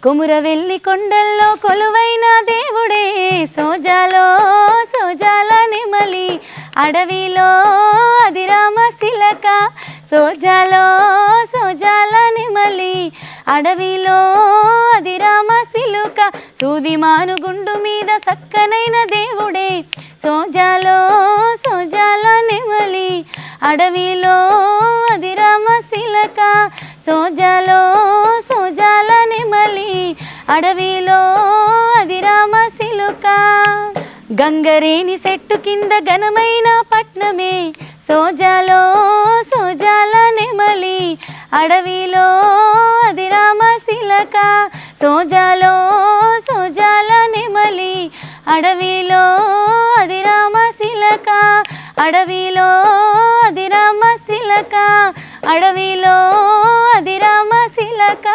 కొమురవెల్లి కొండల్లో కొలువైన దేవుడే సోజాలో సోజాల నెమలి అడవిలో అదిరామ శిలక సోజాలో సోజాల నెమలి అడవిలో అదిరామ శిలుక సూది మానుగుండు మీద సక్కనైన దేవుడే సోజాలో సోజాల నెమలి అడవిలో అదిరామ శిలక సోజాలో సోజాల నెమలి అడవిలో అదిరామ శిలుక గంగరేని చెట్టు కింద ఘనమైన పట్నమే సోజాలో సోజాల నెమలి అడవిలో అదిరామ శిలక సోజాలో సోజాల నెమలి అడవిలో అదిరామ శిలక అడవిలో అదిరామ శిలక అడవిలో అదిరామ శిలక